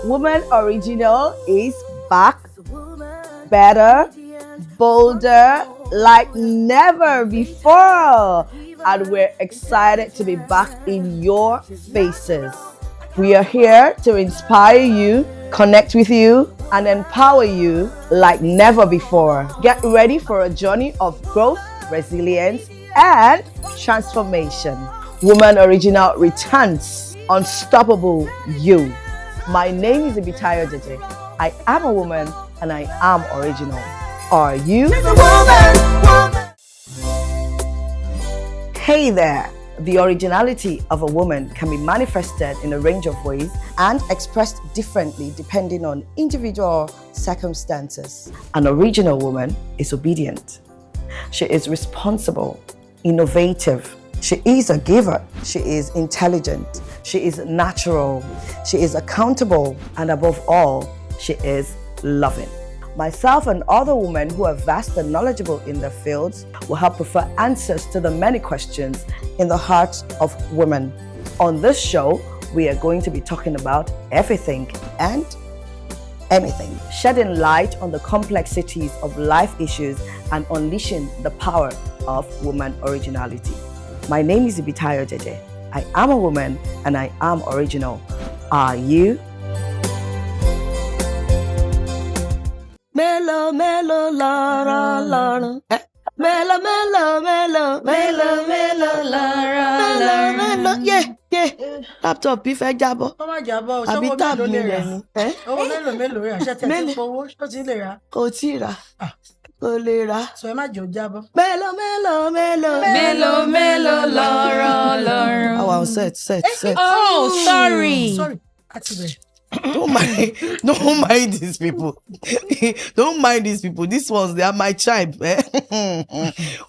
Woman Original is back, better, bolder, like never before. And we're excited to be back in your faces. We are here to inspire you, connect with you, and empower you like never before. Get ready for a journey of growth, resilience, and transformation. Woman Original returns. Unstoppable you. My name is Ibitayo Jeje. I am a woman and I am original. Are you? Hey there! The originality of a woman can be manifested in a range of ways and expressed differently depending on individual circumstances. An original woman is obedient. She is responsible, innovative. She is a giver. She is intelligent. She is natural. She is accountable. And above all, she is loving. Myself and other women who are vast and knowledgeable in their fields will help provide answers to the many questions in the hearts of women. On this show, we are going to be talking about everything and anything, shedding light on the complexities of life issues and unleashing the power of woman originality. My name is Ibitayo Jeje. I am a woman and I am original. Are you? Melo, melo, lara, lara. Melo, melo, melo, melo, melo, lara, lara. Melo, yeah. Laptop bí fẹ́ jábọ́. Ó má jábọ́, Àbí tab mi rẹ̀ ni. Owó mélòó rẹ̀? Ṣé tẹ̀ tí owó ṣó ti lè ra? Kò tí ì rà. Kò lè rà. Sọ ẹ má jò jábọ́. Melo, melo, melo. Melo, melo, Laura, Laura. Oh, wow, set. Oh, sorry. Sorry, àti bẹ̀rẹ̀. Don't mind these people. Don't mind these people. These ones, they are my tribe.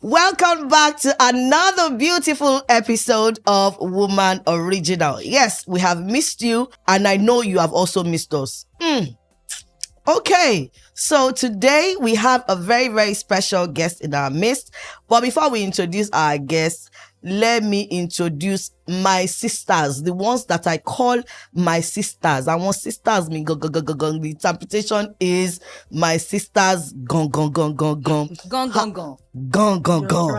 Welcome back to another beautiful episode of Woman Original. Yes, we have missed you, and I know you have also missed us. Okay, so today we have a very, very special guest in our midst. But before we introduce our guests, let me introduce my sisters, the ones that I call my sisters. I want sisters mean gong. The interpretation is my sisters gong. Gong.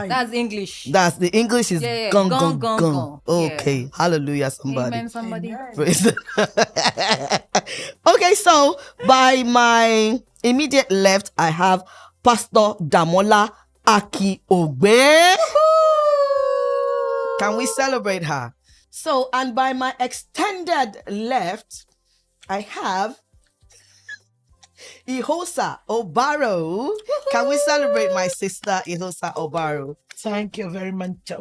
That's English. That's the English is gong. Gong. Okay, hallelujah, somebody. Amen, somebody. Praise the- Okay, so by my immediate left, I have Pastor Damola Aki-Ogbe. Can we celebrate her? So, and by my extended left, I have Ihosa Obaro. Can we celebrate my sister Ihosa Obaro? Thank you very much.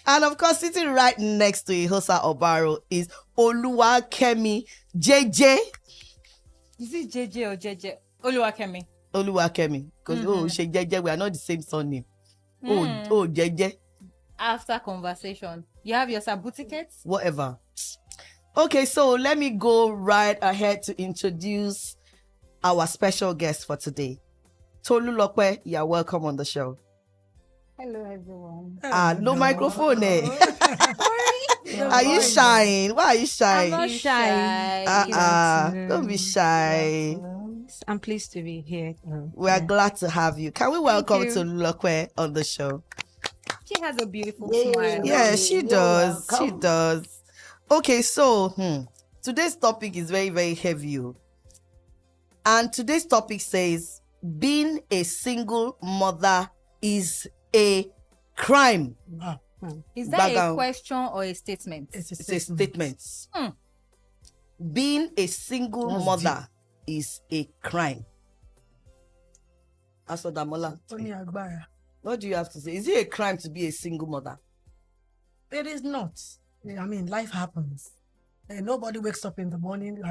And of course, sitting right next to Ihosa Obaro is Oluwakemi Jeje. Is it Jeje or Jeje? Oluwakemi. Oluwakemi. Because she Jeje, we are not the same surname. Oh, Jeje. After conversation, you have your certificates? Whatever. Okay, so let me go right ahead to introduce our special guest for today. Tolulope, you're welcome on the show. Hello, everyone. No microphone, eh? Are you shy? Why are you shy? I'm not shy. Don't be shy. I'm pleased to be here. We are glad to have you. Can we welcome you. Tolulope on the show? She has a beautiful smile. Yeah, she does. She does. Okay, so today's topic is very, very heavy. And today's topic says, being a single mother is a crime. Is that a question or a statement? It's a statement. Being a single mother is a crime. As for Damola, what do you have to say? Is it a crime to be a single mother? It is not. I mean, life happens. And nobody wakes up in the morning,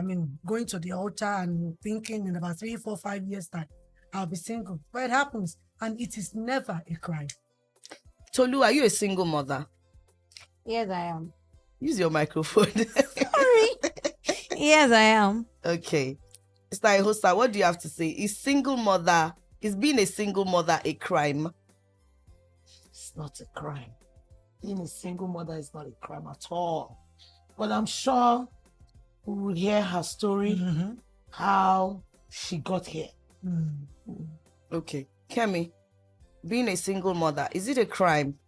going to the altar and thinking in about 3, 4, 5 years time, I'll be single. But it happens. And it is never a crime. Tolu, are you a single mother? Yes, I am. Use your microphone. Sorry. Yes, I am. Okay. Mr. Ihosa, what do you have to say? Is being a single mother a crime? It's not a crime. Being a single mother is not a crime at all. But I'm sure we will hear her story, Mm-hmm. how she got here. Okay. Kemi, being a single mother, is it a crime?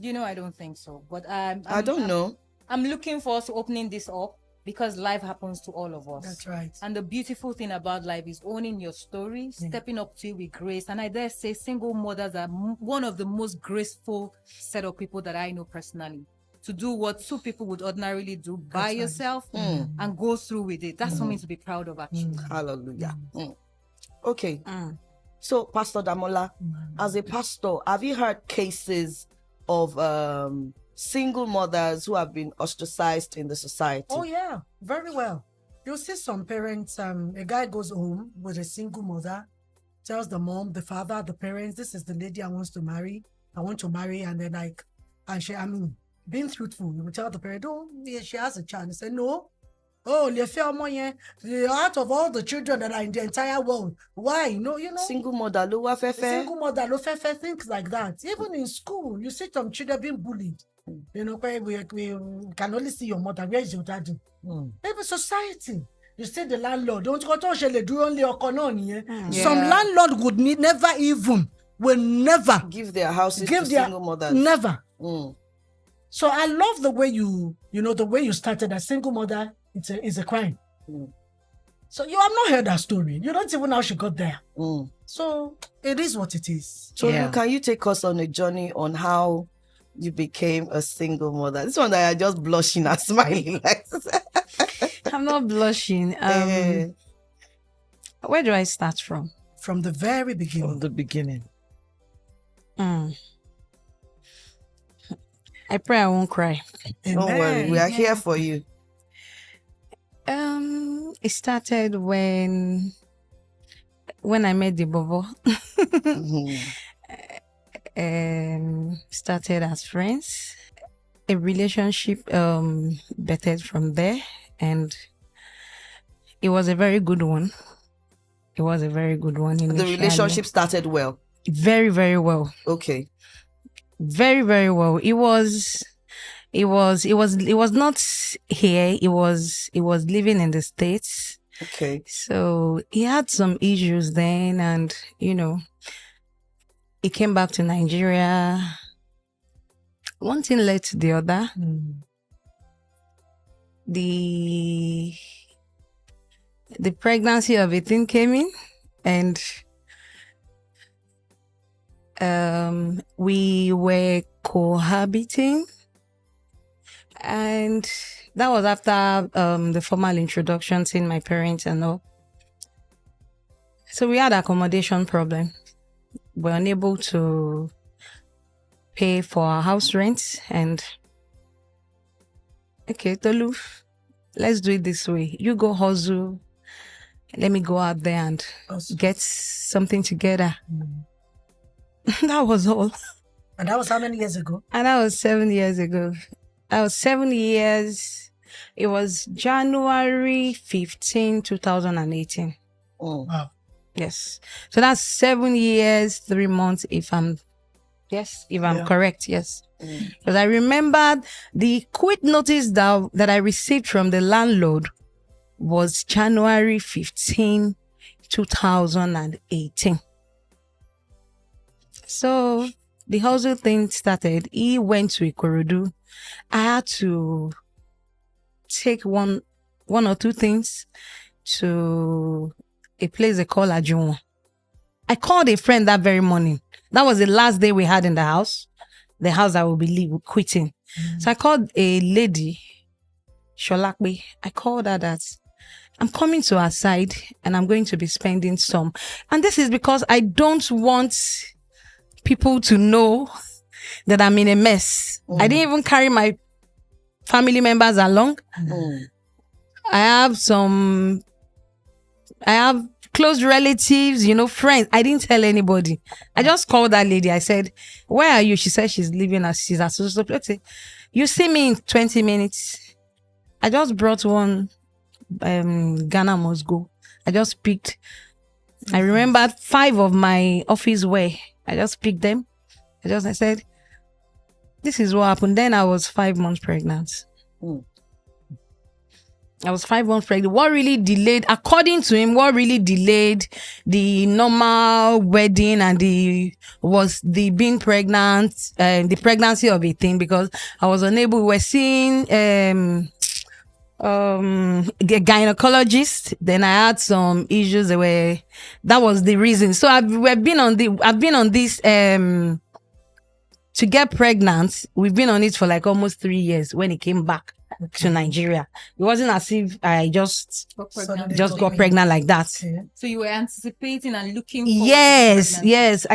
I don't think so. But I don't know. I'm looking forward to opening this up because life happens to all of us. That's right. And the beautiful thing about life is owning your story, stepping up to it with grace. And I dare say single mothers are one of the most graceful set of people that I know personally. To do what two people would ordinarily do by yourself and go through with it. That's something to be proud of, actually. Hallelujah. Okay. So, Pastor Damola, as a pastor, have you heard cases of single mothers who have been ostracized in the society? Oh yeah, very well. You'll see some parents, a guy goes home with a single mother, tells the mom, the father, the parents, this is the lady I want to marry. And they're being truthful, you will tell the parent, oh, yeah, she has a child. They say, no. Oh, out of all the children that are in the entire world, why? Single mother, lower Single mother, things like that. Even in school, you see some children being bullied. Where we can only see your mother. Where is your daddy? Even society. You see the landlord. Don't go to do only Some landlord would will never give their houses to single mothers. Never. So I love the way the way you started as single mother. It's a crime. So you have not heard that story. You don't even know how she got there. So it is what it is. So can you take us on a journey on how you became a single mother? This one that I just blushing and smiling like. I'm not blushing. Where do I start from? From the very beginning. From the beginning. I pray I won't cry. Don't worry, we are here for you. It started when I met the Bobo. Started as friends. A relationship bettered from there, and it was a very good one. The relationship started well. Very, very well. Okay. Very, very well. It was not here. It was living in the States. Okay. So he had some issues then, and he came back to Nigeria. One thing led to the other. The pregnancy of a thing came in, and we were cohabiting, and that was after the formal introduction, seeing my parents and all. So we had accommodation problem. We were unable to pay for our house rent, and okay, Tolu, let's do it this way. You go hustle. Let me go out there and get something together. That was all. And that was how many years ago? And that was 7 years ago. That was 7 years. It was January 15, 2018. Oh. Wow. Yes. So that's 7 years, 3 months, if I'm correct, yes. Because I remembered the quick notice that I received from the landlord was January 15, 2018. So the hustle thing started. He went to Ikorodu. I had to take one or two things to a place they call Ajuwon. I called a friend that very morning. That was the last day we had in the house I will be quitting. So I called a lady, Sholakbe. I called her that I'm coming to her side and I'm going to be spending some. And this is because I don't want people to know that I'm in a mess. I didn't even carry my family members along. I have close relatives, friends. I didn't tell anybody. I just called that lady. I said, where are you? She said she's leaving us. She's at social place. You see me in 20 minutes. I just brought one Ghana must go. I just picked. I remembered 5 of my office wear. I just picked them. I said, this is what happened. Then I was 5 months pregnant. Mm. I was 5 months pregnant. What really delayed, according to him, what really delayed the normal wedding and was the being pregnant and the pregnancy of a thing, because I was unable. We were seeing gynecologist. Then I had some issues that was the reason. So I've been on this to get pregnant. We've been on it for like almost 3 years when it came back to Nigeria. It wasn't as if I just got pregnant like that. Yeah. So you were anticipating and looking forward to the Yes, pregnancy. yes.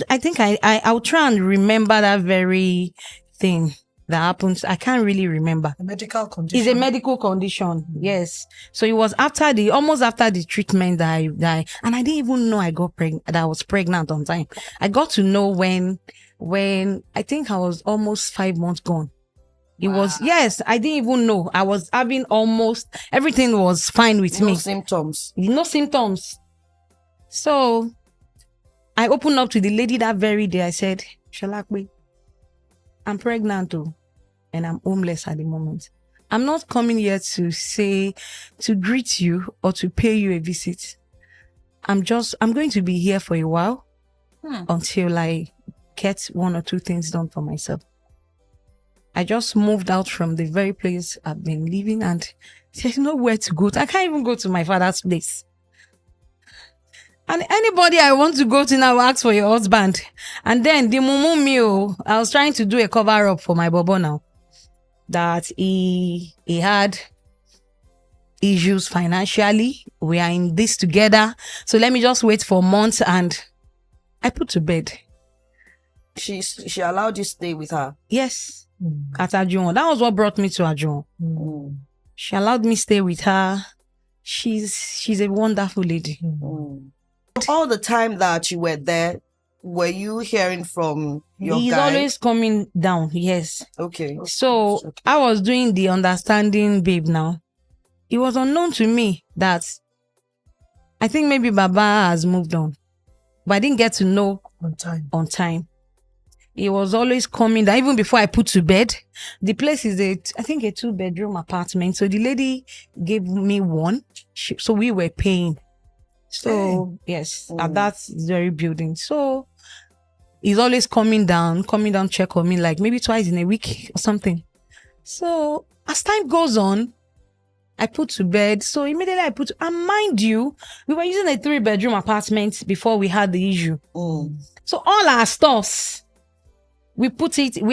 I think I'll try and remember that very thing that happened. I can't really remember. A medical condition. It's a medical condition. Yes. So it was almost after the treatment that I and I didn't even know I got pregnant, that I was pregnant on time. I got to know when I think I was almost 5 months gone. It was, yes, I didn't even know. I was having everything was fine with me. No symptoms. No symptoms. So I opened up to the lady that very day. I said, Shalakwe, I'm pregnant too, and I'm homeless at the moment. I'm not coming here to greet you or to pay you a visit. I'm going to be here for a while until I get 1 or 2 things done for myself. I just moved out from the very place I've been living, and there's nowhere to go to. I can't even go to my father's place. And anybody I want to go to now will ask for your husband. And then the mumu meal, I was trying to do a cover up for my bobo now. That he had issues financially. We are in this together. So let me just wait for months, and I put to bed. She allowed you stay with her. Yes. At Ajuon. That was what brought me to Ajuon. She allowed me stay with her. She's a wonderful lady. All the time that you were there, were you hearing from your He's guy? always coming down. Yes. Okay. So I was doing the understanding babe now. It was unknown to me that I think maybe Baba has moved on, but I didn't get to know on time. He was always coming down, even before I put to bed. The place is I think a 2-bedroom apartment. So the lady gave me one. So we were paying. So yes, at that very building. So he's always coming down, check on me like maybe twice in a week or something. So as time goes on, I put to bed. So immediately and mind you, we were using a 3-bedroom apartment before we had the issue. So all our stuffs, we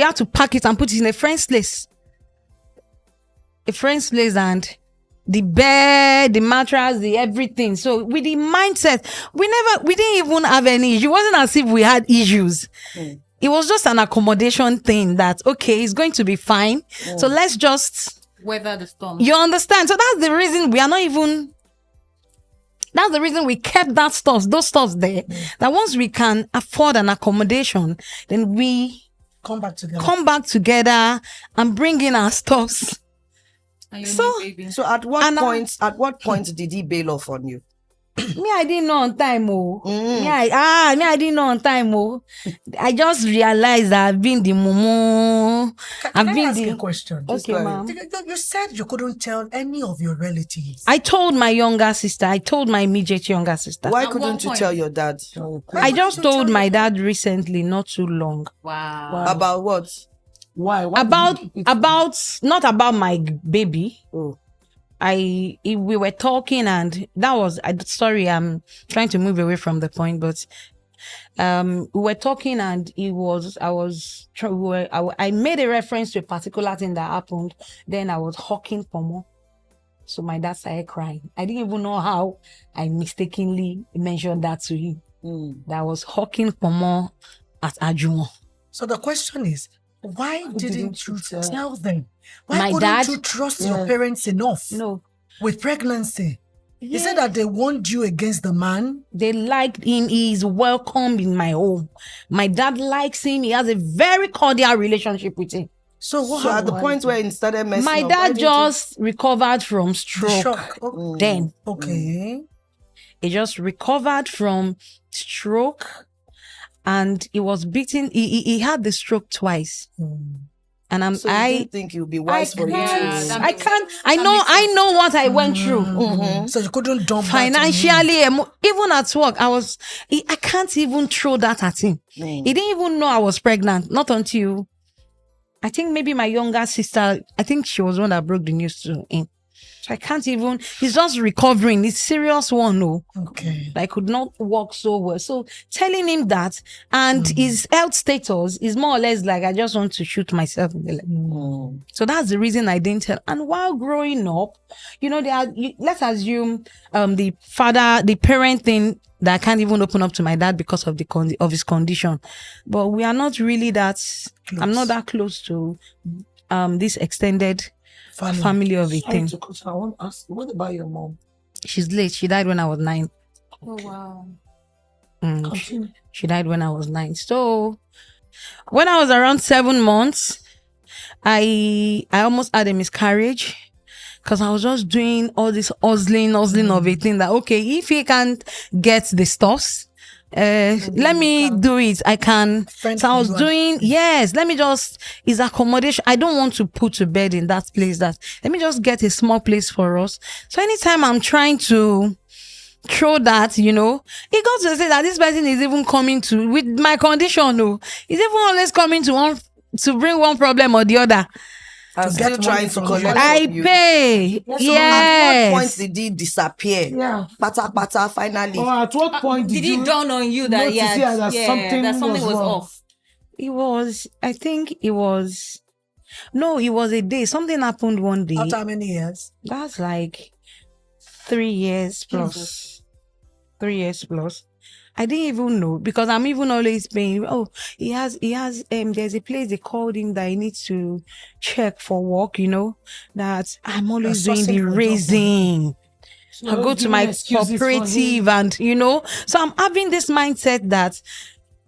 had to pack it and put it in a friend's place. And the bed, the mattress, the everything. So with the mindset, we didn't even have any issue. It wasn't as if we had issues. It was just an accommodation thing that, okay, it's going to be fine. So let's just weather the storm. You understand? So that's the reason that's the reason we kept those stuffs there. That once we can afford an accommodation, then we come back together and bring in our stuffs. So at what point did he bail off on you? Me, I didn't know on time, I didn't know on time, I just realized that I've been the mumu. Can I ask you a question? Okay, ma'am. You said you couldn't tell any of your relatives. I told my younger sister. I told my immediate younger sister. Why couldn't you tell your dad? I just told my dad recently, not too long. Wow. About what? Why? Not about my baby. We were talking, and that was, sorry, I'm trying to move away from the point, but we were talking, and I made a reference to a particular thing that happened. Then I was hawking for more. So my dad started crying. I didn't even know how I mistakenly mentioned that to him. That I was hawking for more at Ajuon. So the question is, why didn't you tell them? Why My couldn't dad? you trust your parents enough? No. With pregnancy. Yeah. Is it that they warned you against the man? They liked him. He's welcome in my home. My dad likes him. He has a very cordial relationship with him. So at the point where it started messing My up, dad just recovered from The stroke. shock. Then Okay. he just recovered from stroke, and he was beaten. He had the stroke twice. And So you didn't think it would be wise for you to. that I makes- can't. that I makes know what I went through. So you couldn't dump that on him. Financially, even at work, I can't even throw that at him. Mm. He didn't even know I was pregnant. Not until, I think maybe my younger sister, I think she was the one that broke the news to him. So I can't even, he's just recovering. It's serious one, no. Okay. I could not walk so well. So telling him that, and his health status is more or less like, I just want to shoot myself in the leg. Mm. So that's the reason I didn't tell. And while growing up, let's assume the parent thing, that I can't even open up to my dad because of of his condition. But we are not really that, I'm not that close to this extended family of a Sorry thing. to cut you. I want to ask, what about your mom? She's late. She died when I was 9. Oh wow. Continue. She died when I was 9. So when I was around 7 months, I almost had a miscarriage because I was just doing all this hustling of a thing that, okay, if he can't get the stuffs, let me do it. I can. Friend So I was you are- doing, yes, let me just, is accommodation. I don't want to put to bed in that place let me just get a small place for us. So anytime I'm trying to throw that, it got to say that this person is even coming to, with my condition, no, he's even always coming to bring one problem or the other. I'm still get trying money to from collect you. I from you. pay. At what point Yes. did he disappear? Yeah. Pata, finally. Or at what point Did it dawn on you that notice, yeah, that something was wrong? off? It was, I think it was a day. Something happened one day. After how many years? That's like 3 years plus. 3 years plus. I didn't even know because I'm even always paying. Oh, he has, there's a place they called him that he needs to check for work, that I'm always doing sourcing the for job. raising. I go to my cooperative and, so I'm having this mindset that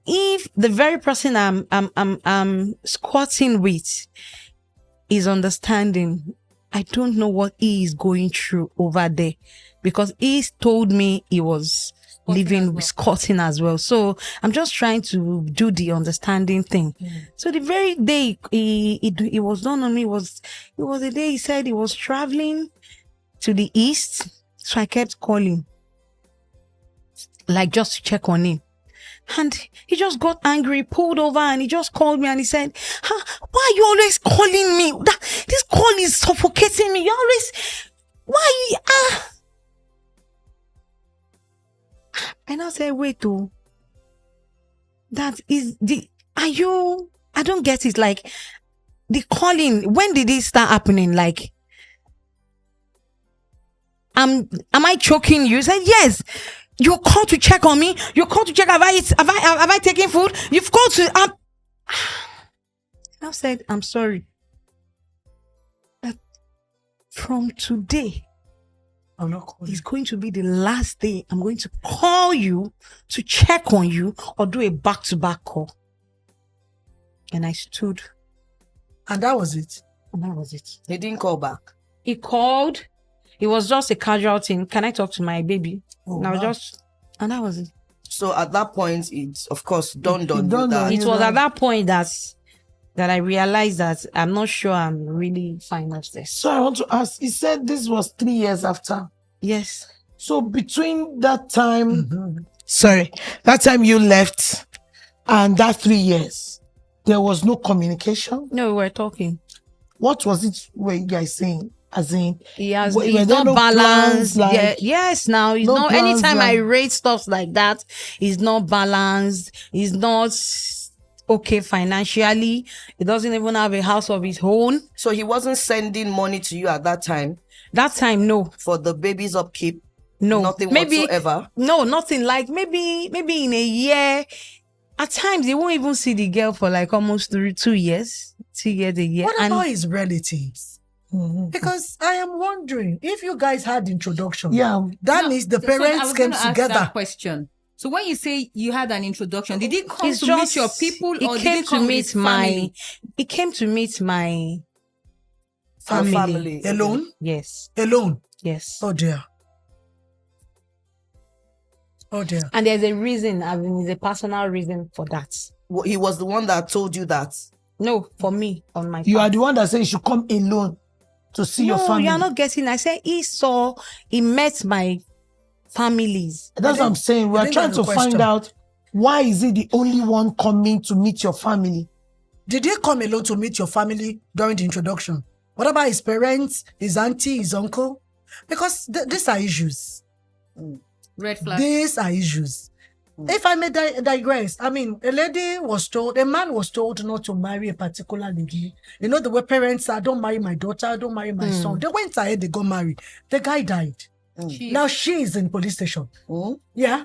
if the very person I'm squatting with is understanding, I don't know what he is going through over there because he's told me he was living with squatting as well. So I'm just trying to do the understanding thing. So the very day he was done on me was the day he said he was traveling to the east. So I kept calling, like just to check on him. And he just got angry, pulled over, and he just called me and he said, why are you always calling me? This call is suffocating me. You always, why? And I said, wait, that is I don't get it. Like the calling, when did it start happening? Like, am I choking you? He said, yes. You called to check on me. You called to check, have I taken food? You've called to, I said, I'm sorry. That from today, I'm not calling. it's going to be the last day I'm going to call you to check on you or do a back-to-back call. And I stood. And that was it. And that was it. He didn't call back. He called. It was just a casual thing. Can I talk to my baby? Oh, and wow. And that was it. So at that point, it's of course dawned on you dawned on that you. It was at that point that I realized that I'm not sure I'm really fine of this. So I want to ask, he said this was 3 years after. Yes. So between that time, Mm-hmm. that time you left and that 3 years, there was no communication. No, we were talking. What was it were you guys saying? As in, He's were there not no balanced. plans, like- Yeah, yes, now he's No not. plans, Anytime I like- rate stuff like that, he's not balanced. He's not okay financially. He doesn't even have a house of his own. so he wasn't sending money to you at that time That time, no, for the baby's upkeep. no, Nothing maybe whatsoever. no, nothing. Like maybe in a year. At times, he won't even see the girl for like almost 2 years, 2 years a year. What And about his relatives? Because I am wondering if you guys had introduction. yeah, That means the So I parents was came gonna ask together. that question. So when you say you had an introduction, did he come it's to just meet your people, he or did came he to come with meet his my. family? He came to meet my Your family. Alone? Yes, Alone. yes. Oh dear. Oh dear. And there's a reason, I mean, there's a personal reason for that. He was the one that told you that. No, for me, on my You part. are the one that said you should come alone to see your No, family. you're not getting. I said he met my families. That's what I'm saying. We're didn't trying get to the find question. out, why is he the only one coming to meet your family? Did he come alone to meet your family during the introduction? What about his parents, his auntie, his uncle? Because these are issues. Red flag. These are issues. If I may digress, I mean, a man was told not to marry a particular lady. You know, the way parents are, don't marry my daughter, don't marry my son. They went ahead, they got married. The guy died. Now she is in police station. Yeah.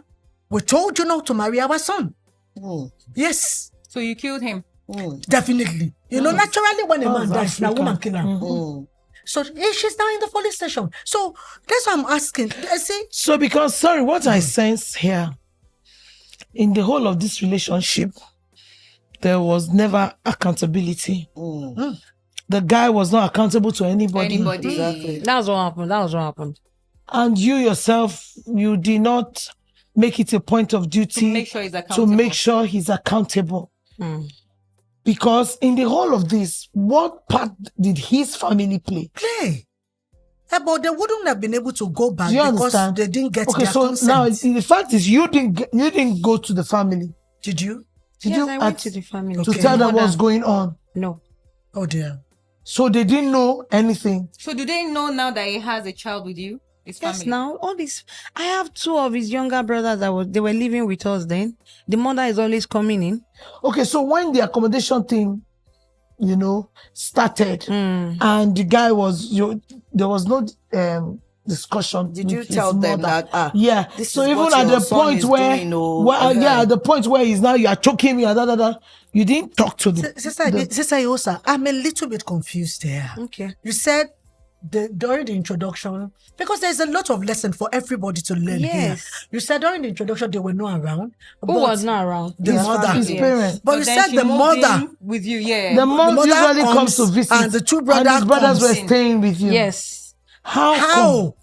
We told you not to marry our son. Yes. So you killed him. Definitely. You know, naturally when a man dies, now woman kill him. So she's now in the police station. So that's what I'm asking. I see. So because, sorry, what I sense here, in the whole of this relationship, there was never accountability. The guy was not accountable to anybody. Exactly. That was what happened. And you yourself, you did not make it a point of duty To make sure he's accountable. Because in the whole of this, what part did his family play? But they wouldn't have been able to go back Do you because understand? they didn't get Okay, their so consent. now the fact is you didn't go to the family. Did you? Did Yes, you I went to the family. to Okay. tell them Mother. what's going on? No. Oh dear. So they didn't know anything. So do they know now that he has a child with you? His Yes, family. now all this. I have two of his younger brothers they were living with us then. The mother is always coming in. Okay, so when the accommodation thing, started, and the guy there was no discussion. Did you with his tell them mother. that? Yeah. This So is even what at your the son point is where, doing, oh, at the point where he's now, you are choking me, and you didn't talk to the. Sister Yosa, I'm a little bit confused here. Okay. You said during the introduction, because there's a lot of lesson for everybody to learn here. Yes. You said during the introduction they were not around. Who was not around? The mother. His parents. But you then said she the moved mother. in with you, yeah. The mom mother usually comes comes to visit, and the two and brothers his brothers were comes in. staying with you. Yes. How? How?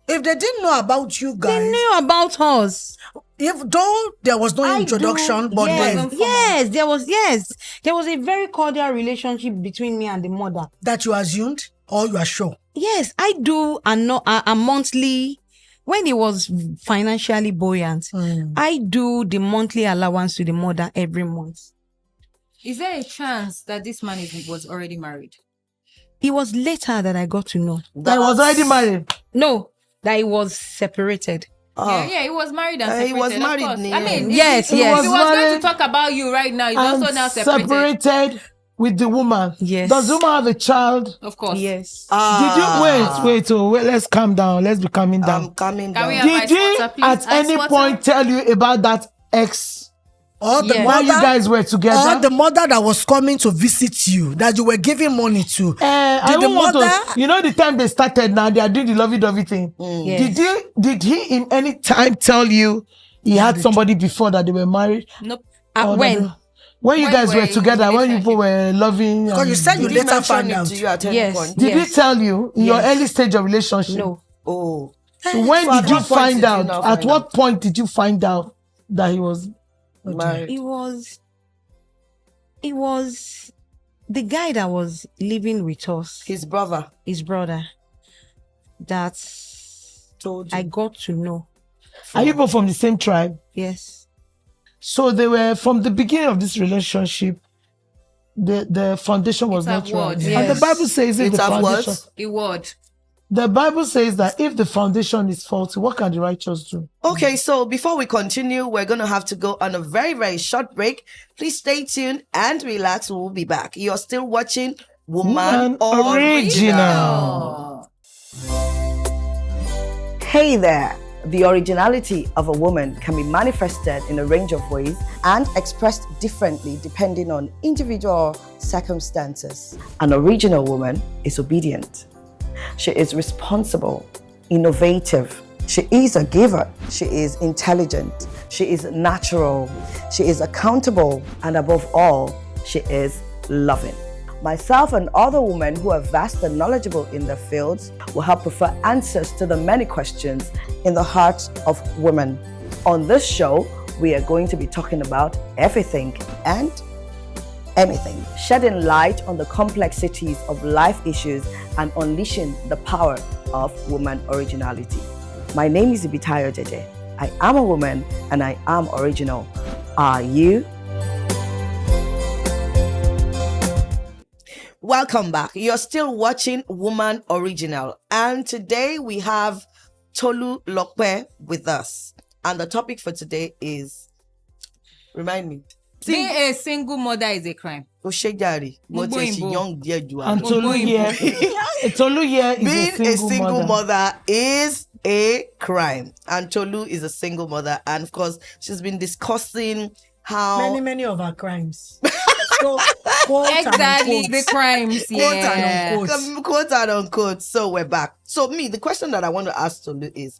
If they didn't know about you guys, They knew about us. though there was no introduction, but yes, then there was a very cordial relationship between me and the mother. that you assumed or you are sure. Yes, I do a monthly. When it was financially buoyant, I do the monthly allowance to the mother every month. Is there a chance that this man was already married? It was later that I got to know. That was already married. No, that he was separated. Yeah, he was married and separated. He was married, of course. yeah. I mean, Yes, if yes. he was going married to talk about you right now, he's And also now separated. with the woman. Yes. Does the woman have a child? Of course. Yes. Did you wait, let's calm down. Let's be calming down. I'm coming Can we down. have Did he ice water, please? at Ice any water? point tell you about that ex Or the Yeah. while you mother, guys were or together? the mother that was coming to visit you, that you were giving money to. I Did the don't want mother? to. You know the time they started now, they are doing the lovey-dovey thing. Yes. Did he in any time tell you he had somebody before that they were married? Nope. Or When? that when you When guys were were you in together, when relationship? people were loving. Because you said you Did he later mention found it out. to you at any Yes. point? Did he Yes. tell you in your Yes. early stage of relationship? No. Oh. So when So at did you what point find did you out? now At find what out? point did you find out that he was Married. It was the guy that was living with us, His brother his brother, that told you. I got to know. Are you both from the same tribe? Yes. So they were from the beginning of this relationship. The foundation was It's not a word. right. Yes. And the Bible says if It's the a foundation, word. A word. the Bible says that if the foundation is faulty, what can the righteous do? Okay, so before we continue, we're going to have to go on a very, very short break. Please stay tuned and relax. We'll be back. You're still watching Woman Original. Hey there. The originality of a woman can be manifested in a range of ways and expressed differently depending on individual circumstances. An original woman is obedient. She is responsible, innovative. She is a giver. She is intelligent. She is natural. She is accountable. And above all, she is loving. Myself and other women who are vast and knowledgeable in their fields will help provide answers to the many questions in the hearts of women. On this show, we are going to be talking about everything and anything, shedding light on the complexities of life issues and unleashing the power of woman originality. My name is Ibitayo Jeje. I am a woman and I am original. Are you? Welcome back. You're still watching Woman Original, and today we have Tolulope with us. And the topic for today is, remind me. Being a single mother is a crime. Oshejari, what is young dear do? And Tolu here is Being a single mother is a crime. And Tolu is a single mother. And of course, she's been discussing how many of our crimes. So, quote Exactly, and the unquote. crimes. Yeah. quote and unquote. So we're back. So the question that I want to ask Tolu is,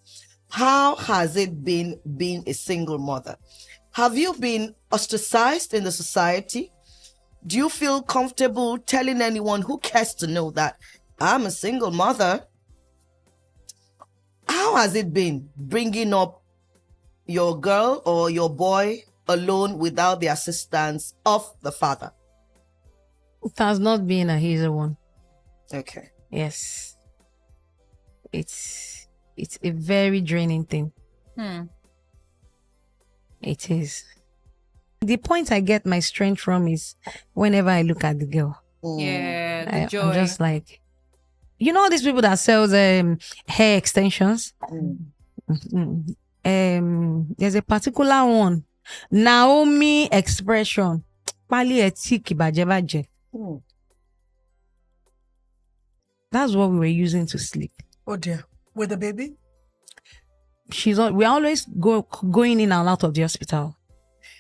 how has it been being a single mother? Have you been ostracized in the society? Do you feel comfortable telling anyone who cares to know that I'm a single mother? How has it been bringing up your girl or your boy alone without the assistance of the father? It has not been a easy one. Okay. Yes. It's a very draining thing. It is. The point I get my strength from is whenever I look at the girl. Yeah, the I'm joy. just like, you know, these people that sells hair extensions. There's a particular one, Naomi expression. Pali etiki baje. That's what we were using to sleep. Oh dear. With the baby? We always going in and out of the hospital.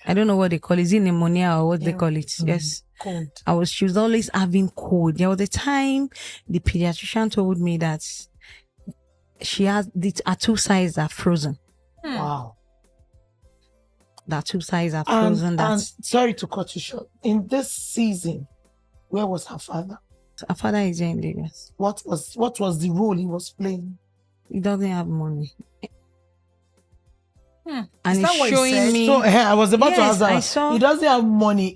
I don't know what they call it. Is it pneumonia or what they call it? Yes. Cold. She was always having cold. There was a time the pediatrician told me that she has her two sides are frozen. Wow. That two sides are frozen. And sorry to cut you short. In this season, where was her father? Her father is in Lagos. What was the role he was playing? He doesn't have money. And Is that it's what he showing said? me. So I was about to Yes, ask that. I saw. He doesn't have money.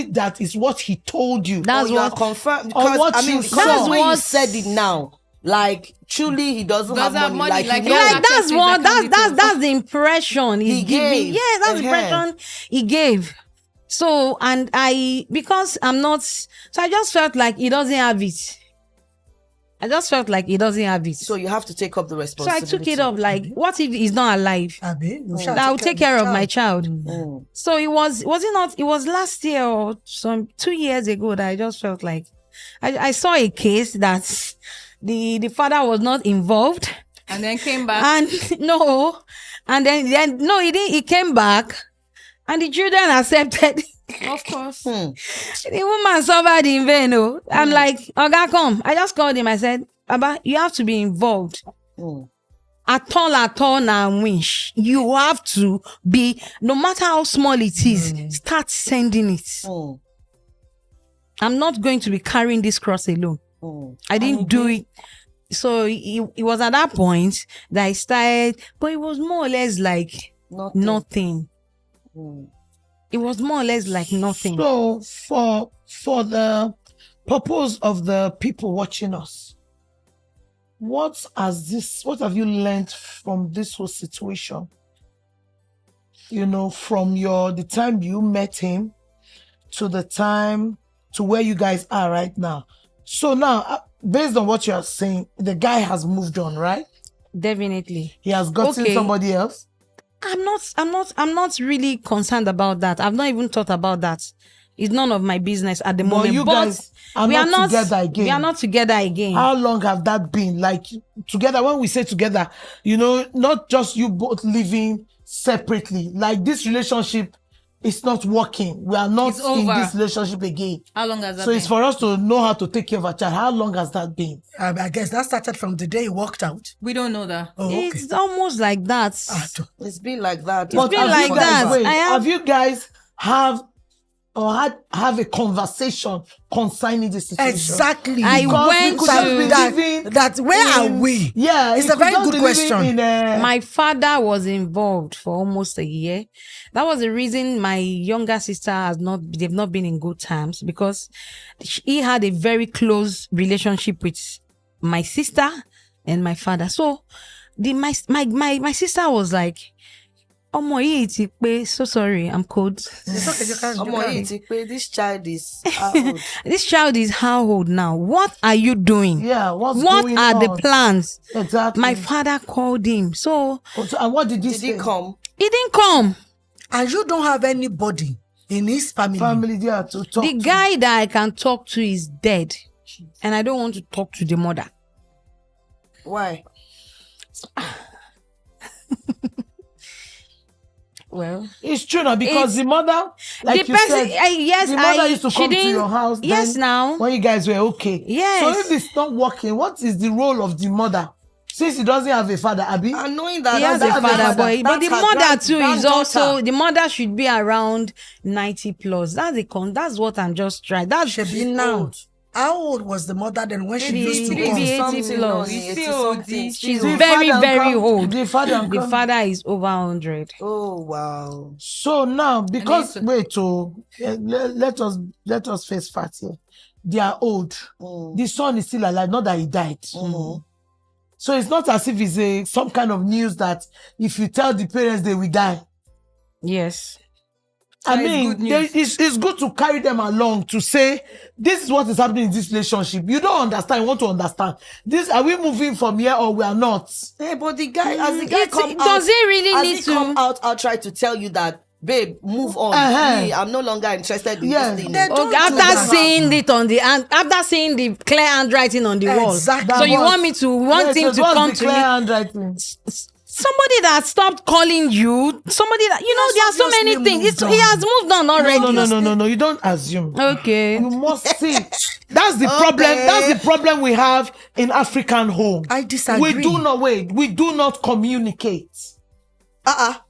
That is what he told you? That's You are what. confirmed Or because what I mean you because saw. the way you What- said it now, like truly he doesn't have money. Like, like, he yeah, knows- Like that's access what to the that's the impression He he's giving. gave. Yeah, that's the impression he gave. So and because I'm not, so I just felt like he doesn't have it. So you have to take up the So I responsibility. took it up like, what if he's not alive? Abi, you shall That I will take care of my child. Mm. So it was it not? It was last year or 2 years ago that I just felt like I saw a case that the father was not involved. And then came back. And then no, he didn't. He came back, and the children accepted. Of course. The woman suffered in vain. Oh, I'm like, Oga, come. I just called him. I said, Baba, you have to be involved. At all, now wish. You have to be, no matter how small it is, start sending it. I'm not going to be carrying this cross alone. I didn't do it. So it was at that point that I started, but it was more or less like nothing. It was more or less like nothing. So for the purpose of the people watching us, what have you learned from this whole situation? You know, from the time you met him to the time to where you guys are right now. So now, based on what you are saying, the guy has moved on, right? Definitely. He has gotten Okay. somebody else. I'm not really concerned about that. I've not even thought about that. It's none of my business at the But moment. you guys are we not together again. We are not together again. How long have that been? Like together, when we say together, not just you both living separately. Like this relationship is not working. We are not It's in over. this relationship again. How long has that So been? it's for us to know how to take care of our child. How long has that been? I guess that started from the day he walked out. We don't know that. Oh, okay. It's almost like that. Ah, It's been like that. It's been have like you guys, that. wait, I have- have you guys have or have a conversation concerning the situation. Exactly. I Because went we could just to- be living that where are in- we? Yeah, It's you a could very just good be living question. My father was involved for almost a year. That was the reason my younger sister they've not been in good terms, because he had a very close relationship with my sister and my father. So my sister was like, Omo yìí ti pé, so sorry, I'm cold. It's okay, you can. Omo, this child is old. This child is how old now? What are you doing? Yeah, what's What going are the on? plans? Exactly. My father called him. So And what did he Did say? he come? he didn't come. And you don't have anybody in his family. Family there to talk. The to. guy that I can talk to is dead. And I don't want to talk to the mother. Why? Well, It's true now, because It's- the mother, like the you person, said, yes, the mother used to she come to didn't- your house. Yes, then now. when you guys were okay. Yes. So if it's not working, what is the role of the mother? Since he doesn't have a father, Abi. And knowing that He has a that's her father, boy, but that's the her mother too is granddaughter. also, the mother should be around 90 plus. That's what I'm just trying. That's Shebi now. How old was the mother then when she Maybe used to maybe come? 80 something, plus. no, It's 80 still something. She's The very, father very come- old. The father The come. father is over 100. Oh wow. So now, because And wait, let us face facts here. They are old. The son is still alive, not that he died. So it's not as if it's some kind of news that if you tell the parents they will die. Yes. I That is mean, good news. it's good to carry them along to say this is what is happening in this relationship. You don't understand, you want to understand. This, are we moving from here or we are not? Hey, but the guy, as the guy come out, Does he really as need he to? come out, I'll try to tell you that, babe, move on. Uh-huh. Me, I'm no longer interested in Yes. this thing. They don't Okay, do after that. seeing it on the after seeing the clear handwriting on the wall. Exactly. So you That want me to want Yes, him it to was come the to clear me? handwriting. Somebody that stopped calling you, somebody that there are so many obviously things. moved He on. has moved on already. No. You don't assume. Okay. You must see. That's the problem. That's the problem we have in African home. I disagree. We do not communicate.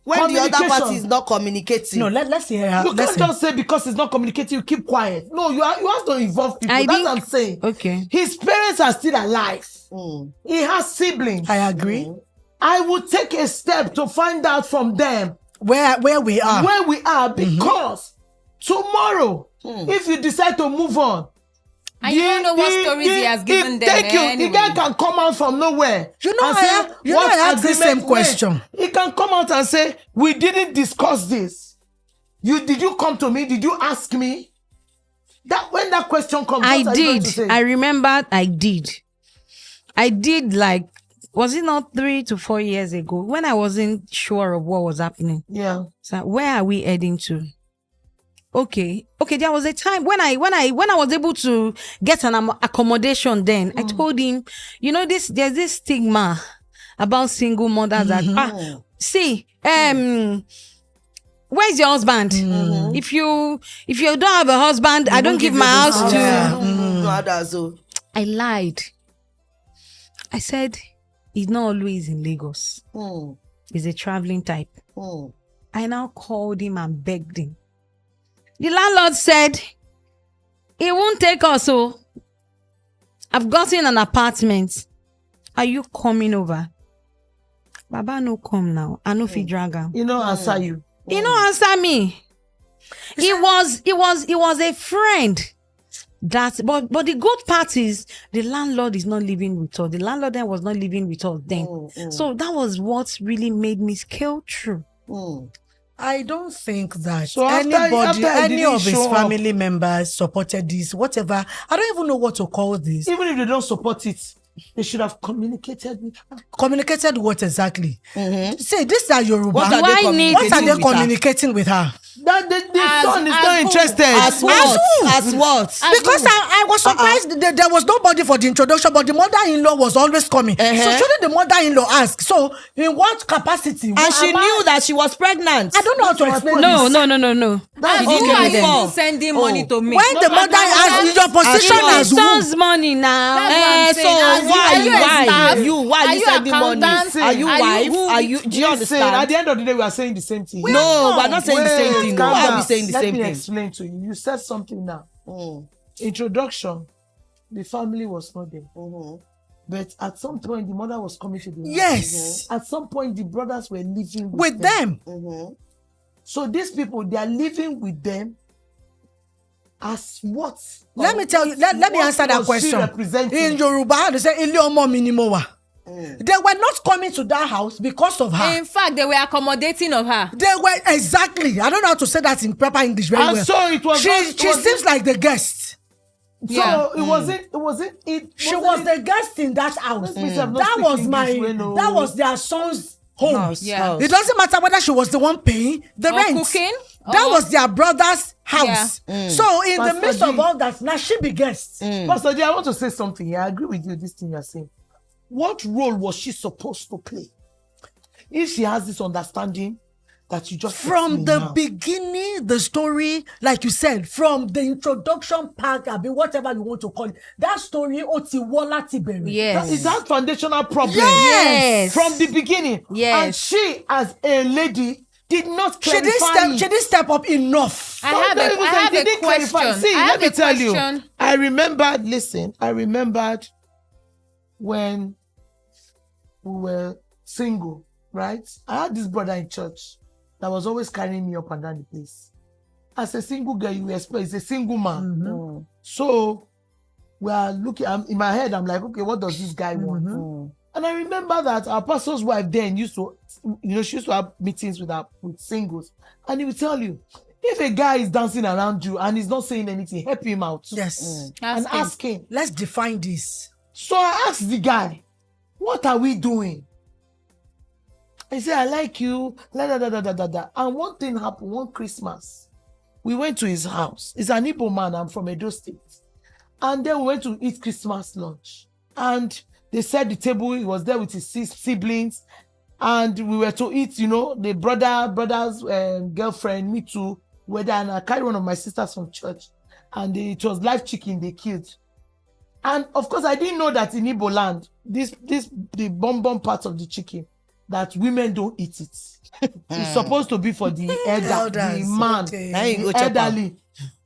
When the other Communication. party is not communicating. No, let's hear her. You Let's can't just say because it's not communicating, you keep quiet. No, you have to involve people. I That's think- what I'm saying. Okay. His parents are still alive. He has siblings. I agree. I would take a step to find out from them Where we are. where we are, because tomorrow, if you decide to move on, And you don't know what stories he has given them. Thank you. Anyway. The guy can come out from nowhere. You know, and I say, have- you know, "What I asked the agreement?" same question. Wait, he can come out and say, "We didn't discuss this. Did you come to me? Did you ask me?" That when that question comes, I what are you going did. to say? I remembered I did. I did, like, was it not 3 to 4 years ago when I wasn't sure of what was happening? Yeah. So where are we heading to? Okay. There was a time when I was able to get an accommodation. Then I told him, there's this stigma about single mothers that where's your husband? If you don't have a husband, I don't give my house to. No others, oh. I lied. I said he's not always in Lagos. He's a traveling type. I now called him and begged him. The landlord said, he won't take us, so I've gotten an apartment. Are you coming over? Baba no come now. I no fit drag am. You know, answer you. He no answer me. It was a friend. But the good part is the landlord is not living with us. The landlord then was not living with us then. So that was what really made me scale through. I don't think that So after any didn't of his show up- family members supported this, whatever. I don't even know what to call this. Even if they don't support it, they should have communicated with her. Communicated what exactly? Say, these are Yoruba. What are Why they need- What are they communicating with her? communicating with her? That the As- son is as not who? interested. As what? who? As what? Because I was surprised that there was nobody for the introduction, but the mother-in-law was always coming. So shouldn't the mother-in-law ask? So in what capacity? And she knew that she was pregnant. I don't know how to explain No. this. That That's Who didn't are give you them. even sending money to me? When the mother has in your position Your as who? son's money now. That's what I'm So saying. Are you a staff? why Are you you sending money? accountant? Are you Are wife? you- Are you? Do you Listen, at understand? the end of the day, we are saying the same thing. No, we're not saying the same Wait, thing. calm Why are we down. saying the Let same me thing? explain to you. You said something now. Introduction. The family was not there. But at some point, the mother was coming to the house. Yes. At some point, the brothers were living With them. So these people, they are living with them as what? Let me tell you, let me What answer that was she question. representing? In Yoruba, they say, Ile omo mi ni mo wa. They were not coming to that house because of her. In fact, they were accommodating of her. They were exactly. I don't know how to say that in proper English very And well. so it was. She seems like the guest. So Yeah. it wasn't. She was the guest in that house. Let me say, I'm not That was speaking my. English, well, no. That was their son's home. Yeah. It doesn't matter whether she was the one paying the Or rent. cooking, That or- was their brother's house. So in the Pastor midst G. of all that, now she be guest. Pastor J, I want to say something here. I agree with you. This thing you're saying. What role was she supposed to play? If she has this understanding that you just From explained the now. beginning, the story, like you said, from the introduction part, I mean, whatever you want to call it, that story, Oti Wala Tiberi. Yes. It's that foundational problem. Yes. From the beginning. Yes. And she, as a lady, did not She clarify. didn't step up enough. I have a question. See, I have let me a tell you. question. I remembered when we were single, right? I had this brother in church that was always carrying me up and down the place. As a single girl, you expect he's a single man. So we are looking. In my head, I'm like, okay, what does this guy want? And I remember that our pastor's wife then used to, she used to have meetings with singles, and he would tell you, if a guy is dancing around you and he's not saying anything, help him out. Yes. And ask him. Let's define this. So I asked the guy, what are we doing? I said, I like you. And one thing happened one Christmas. We went to his house. He's an Igbo man. I'm from Edo State. And then we went to eat Christmas lunch. And they set the table. He was there with his siblings. And we were to eat, the brother's girlfriend, me too. And I carried one of my sisters from church. And it was live chicken they killed. And of course, I didn't know that in Igbo land, the bum part of the chicken, that women don't eat it. It's supposed to be for the elder, the man, okay. Now you the go chop am. elderly.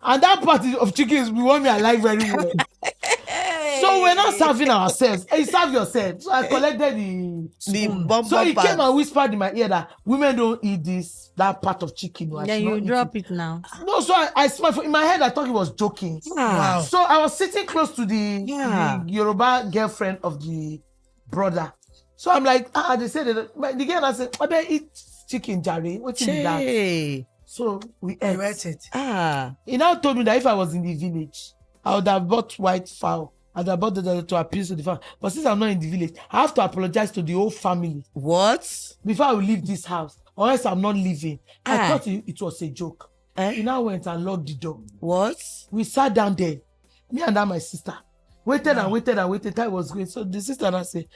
And that part of chicken, we want me alive very well. So we're not serving ourselves. Hey, serve yourself. So I collected the spoon. So he came and whispered in my ear that women don't eat that part of chicken. I Yeah, should you not eat drop it now. No, so I smiled. In my head, I thought he was joking. Wow. So I was sitting close to the Yoruba girlfriend of the brother. So I'm like, they said that. The girl I said, I better eat chicken, Jerry. What's in that? Hey. So we You ate. ate it. He now told me that if I was in the village, I would have bought white fowl. I'd have bought to appeal to the family. But since I'm not in the village, I have to apologize to the whole family What? before I will leave this house. Or else I'm not leaving. I thought it was a joke. He now went and locked the door. What? We sat down there. Me and my sister. Waited and waited and waited. Time was going. So the sister now said,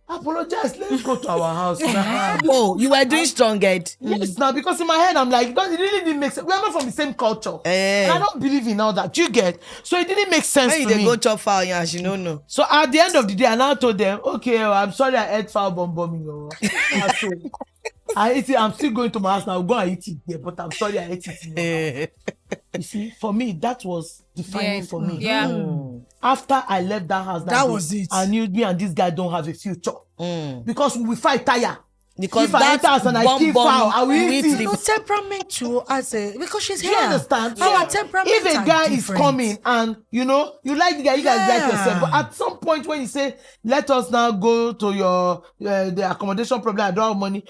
apologize, let's go to our house now. Oh, you were doing strong head. Yes, now because in my head I'm like, it really didn't make sense. We are not from the same culture. Eh. And I don't believe in all that. You get? So it didn't make sense When you to dey me. go chop fowl, yeah, she no know. So at the end of the day, I now told them, okay, I'm sorry I ate foul bombing. I ate it. I'm still going to my house now. I'll go and eat it there, but I'm sorry I ate it. Eh. You see, for me, that was defining for me. Yeah. After I left that house, That day, was it. I knew me and this guy don't have a future. Because we fight tire. Because if I that enter house and I bomb kill foul, I will eat it. No temperament too, as a because she's Do here. you understand? Our temperament. If a guy is different. coming and you like the guy, you guys like yourself. But at some point when you say, let us now go to your the accommodation problem, I don't have money.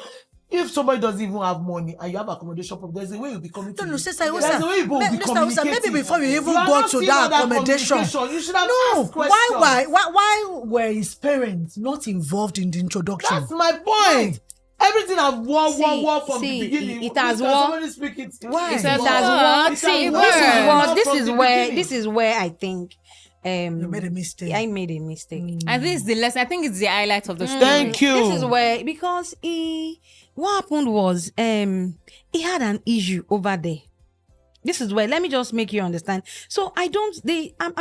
If somebody doesn't even have money and you have accommodation problem, there's a way you'll be coming to No, you. sister, There's a way you'll be communicating. maybe before you even are go not to seeing that all accommodation. communication. You should have No, asked questions. why were his parents not involved in the introduction? That's my point. Everything I've war from the See, beginning. it has Can war. somebody speak it? Why? It has Word. what? It See, has this is word. what. From the beginning. This is where I think. You made a mistake. I made a mistake. And this is the lesson. I think it's the highlight of the story. Thank you. This is where because what happened was he had an issue over there this is where, let me just make you understand. So I'm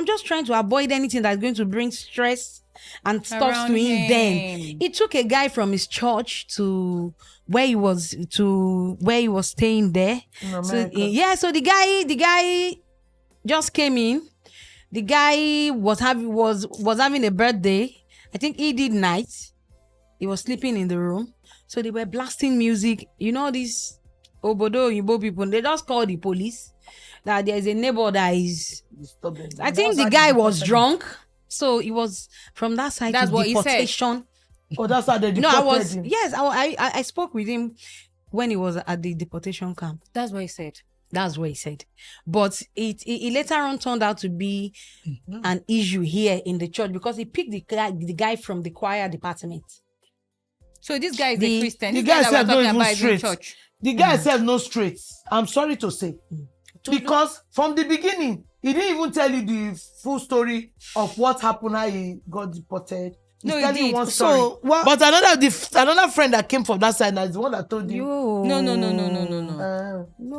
just trying to avoid anything that's going to bring stress and stuff Around to him. Then him. it took a guy from his church to where he was staying there. So so the guy just came in. The guy was having a birthday. I think he did night. He was sleeping in the room. So they were blasting music. You know, these Obodo Yibo people, they just called the police. That there's a neighbor that is Disturbing. I think the guy was drunk. So it was from that side. That's to what he said. deportation. Oh, that's how they No, deported him. I spoke with him when he was at the deportation camp. That's what he said. That's what he said. But it later on turned out to be an issue here in the church because he picked the guy from the choir department. So this guy is a Christian. The This guy guy that said we're no talking even about is in straight. church. The guy said no straight. I'm sorry to say. Because from the beginning, he didn't even tell you the full story of what happened, how he got deported. He's No, he telling you did. one story. So, what- But another friend that came from that side now is the one that told you. No.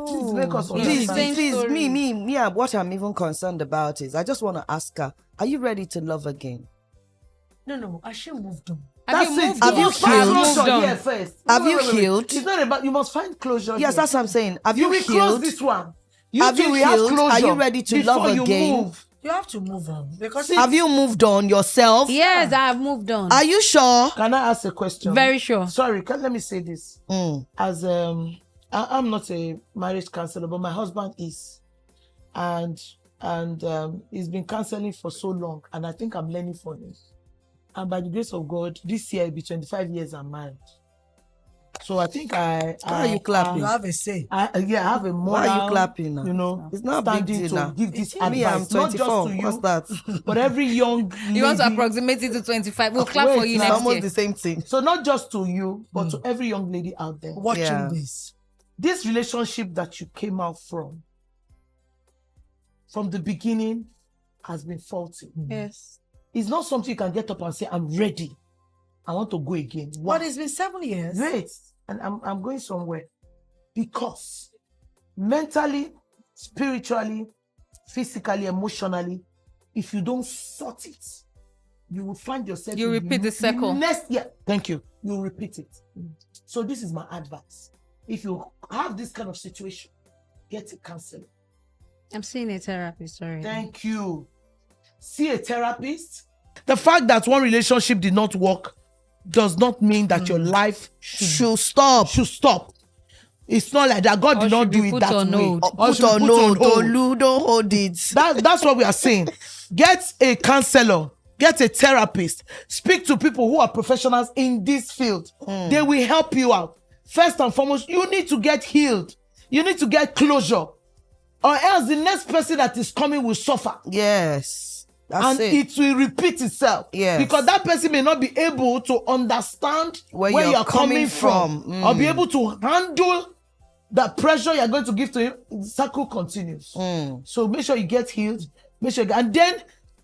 Please make us Please, understand. please, me, what I'm even concerned about is I just want to ask her, are you ready to love again? No, I should moved on. Have That's you it. moved Have on? you must find healed? closure Moved on. here first. Have you Wait. healed? It's not about, you must find closure Yes, here. that's what I'm saying. Have You you will close healed? this one. Have you two, we have healed? Are closure you ready to love before you again? move. You have to move on because Have you moved on yourself? Yes, I've moved on. Are you sure? Can I ask a question? Very sure. Sorry, let me say this. As I'm not a marriage counselor, but my husband is, and he's been counseling for so long, and I think I'm learning from him. And by the grace of God, this year it'll be 25 years I'm married. So I think Why are you clapping? you have a say. I have a moral. Why are you clapping now? You know, It's not a big standing deal to now. give this Me, I'm advice, not 24. just to you, What's that? but every young lady. You want to approximate it to 25? We'll clap Wait, for you now. It's next almost year. the same thing. So not just to you, but to every young lady out there. Watching Yeah. this. Relationship that you came out from the beginning, has been faulty. Yes. It's not something you can get up and say, I'm ready. I want to go again. Why? But it's been 7 years. Wait, and I'm going somewhere. Because mentally, spiritually, physically, emotionally, if you don't sort it, you will find yourself. You in repeat the cycle. Next year, thank you. You'll repeat it. So this is my advice. If you have this kind of situation, get a counselor. I'm seeing a therapist already. Thank you. See a therapist. The fact that one relationship did not work does not mean that your life Should stop. should stop. It's not like that. God Or did not should be do it put that on way. hold. Or Put should be on put hold. hold. Tolu, don't hold it. That's what we are saying. Get a counselor. Get a therapist. Speak to people who are professionals in this field. They will help you out. First and foremost, you need to get healed. You need to get closure. Or else the next person that is coming will suffer. Yes. That's And it. it will repeat itself. Yes. Because that person may not be able to understand Where where you're you're coming coming from. from. Or be able to handle the pressure you're going to give to him. The cycle continues. So make sure you get healed. And then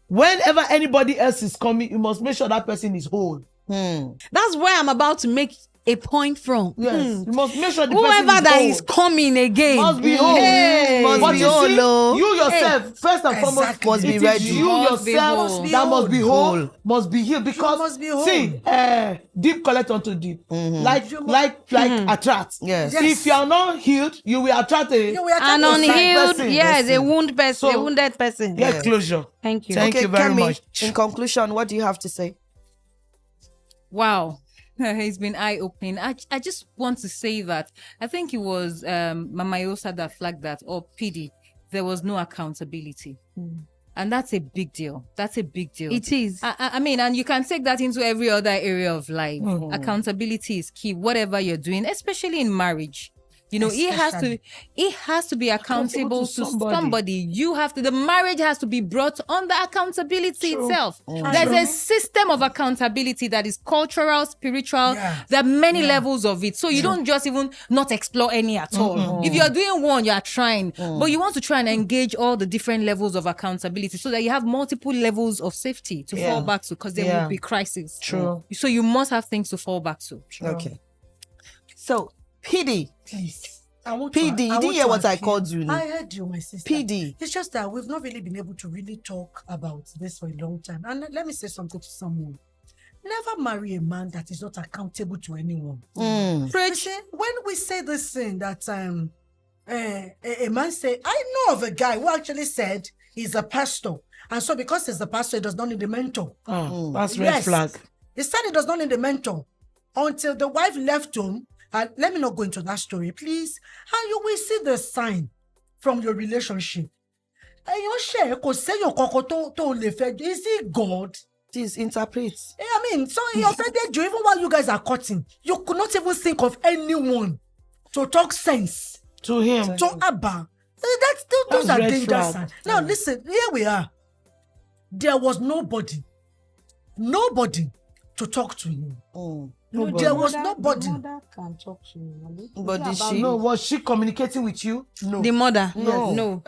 whenever anybody else is coming, you must make sure that person is whole. That's where I'm about to make a point from. Yes. You must make sure the person Whoever is that whole. is coming again Must be whole. Hey. Must But be you whole, see, oh. you yourself, first and foremost, Exactly. Must be it is ready. you Must be yourself whole. that must be whole, Whole. must be healed. Because must be whole. see, deep collect onto deep, like attract. Yes. If you are not healed, you will attract a You will attract An the unhealed, person. yes, a wounded person, So- a wounded person. get closure. Thank you. Thank you very Kemi, much. in conclusion, what do you have to say? Wow. It's been eye-opening. I just want to say that I think it was Mama Yosa that flagged that, or PD, there was no accountability. And that's a big deal. That's a big deal. It is. I mean, and you can take that into every other area of life. Accountability is key, whatever you're doing, especially in marriage. You know, it has to be accountable to somebody. The marriage has to be brought under accountability itself. There's a system of accountability that is cultural, spiritual. Yeah. There are many levels of it. So you don't just even not explore any at all. If you're doing one, you are trying. But you want to try and engage all the different levels of accountability so that you have multiple levels of safety to fall back to, because there will be crises. True. So you must have things to fall back to. Okay. So, PD, Please. I want PD, to, you I didn't want hear to what I appeal. called you? I heard you, my sister. PD. It's just that we've not really been able to really talk about this for a long time. And let me say something to someone. Never marry a man that is not accountable to anyone. Mm. You see, when we say this thing that a man say, I know of a guy who actually said he's a pastor. And so because he's a pastor, he does not need a mentor. That's red flag. He said he does not need a mentor until the wife left home. And let me not go into that story, please. And you will see the sign from your relationship. And you share, because say your is it God? Please interpret. I mean, so he offended you even while you guys are cutting. You could not even think of anyone to talk sense To him. to Abba. Those That's are red dangerous. flag. Now listen, here we are. There was nobody to talk to him. Nobody. There was nobody. The mother can talk to you. But did she? No, was she communicating with you? No. The mother? No. No.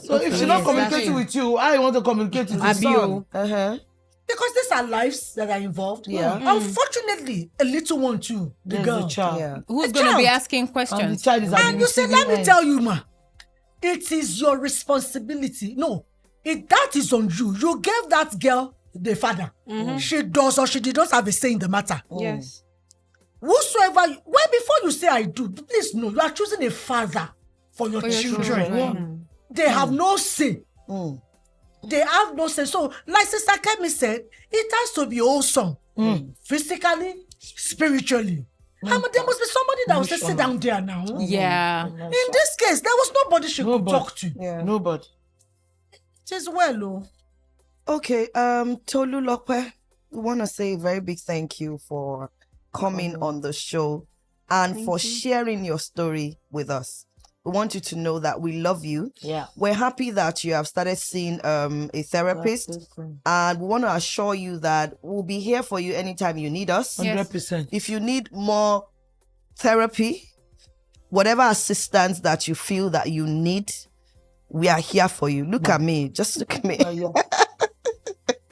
So if she's not Yes, communicating that's with you, I want to communicate with the son. Uh-huh. Because these are lives that are involved. Yeah. Unfortunately, a little one too. The There's girl. a child. Yeah. Who's A going to be child. asking And the questions? child is at And the you say, receiving let me end. tell you, ma, it is your responsibility. No, that is on you. You gave that girl the father. She does or she did not have a say in the matter. Yes. Whosoever, before you say I do, please know you are choosing a father for your children. They have no say. They have no say. So, like Sister Kemi said, it has to be wholesome, physically, spiritually. There must be somebody that will say, sit down there now. Yeah. In this case, there was nobody she could talk to. Yeah. Nobody. It is well, oh. Okay, Tolulope, we want to say a very big thank you for coming on the show and for sharing your story with us. We want you to know that we love you. Yeah. We're happy that you have started seeing a therapist, and we want to assure you that we'll be here for you anytime you need us. 100%. If you need more therapy, whatever assistance that you feel that you need, we are here for you. Look at me. Just look at me.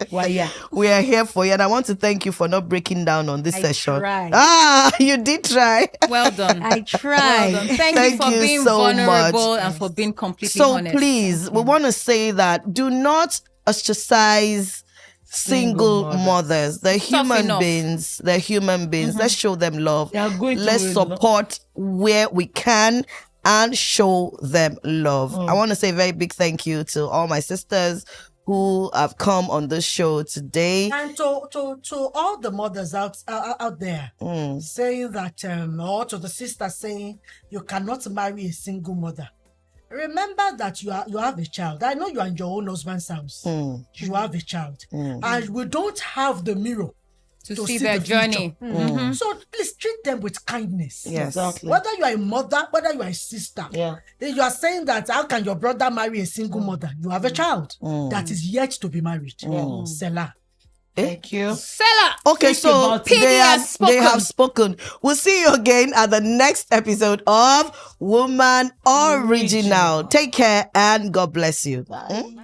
Why, yeah. We are here for you, and I want to thank you for not breaking down on this session. tried. You did try. Well done. I tried. Well done. Thank Thank you for you being so vulnerable much. and for being completely So honest. please, we want to say that do not ostracize single mothers. They're human enough. beings. They're human beings. Let's show them love. They are going through Let's a lot. support where we can and show them love. I want to say a very big thank you to all my sisters who have come on this show today. And to all the mothers out there saying that, or to the sisters saying you cannot marry a single mother. Remember that you have a child. I know you are in your own husband's house. You have a child. And we don't have the mirror to see their the journey. future. So please treat them with kindness. Yes. Exactly. Whether you are a mother, whether you are a sister. Yeah. You are saying that how can your brother marry a single mother? You have a child that is yet to be married. Selah. Thank you. Selah. Okay, Think so about it. they have spoken. We'll see you again at the next episode of Woman Original. Take care and God bless you. Bye.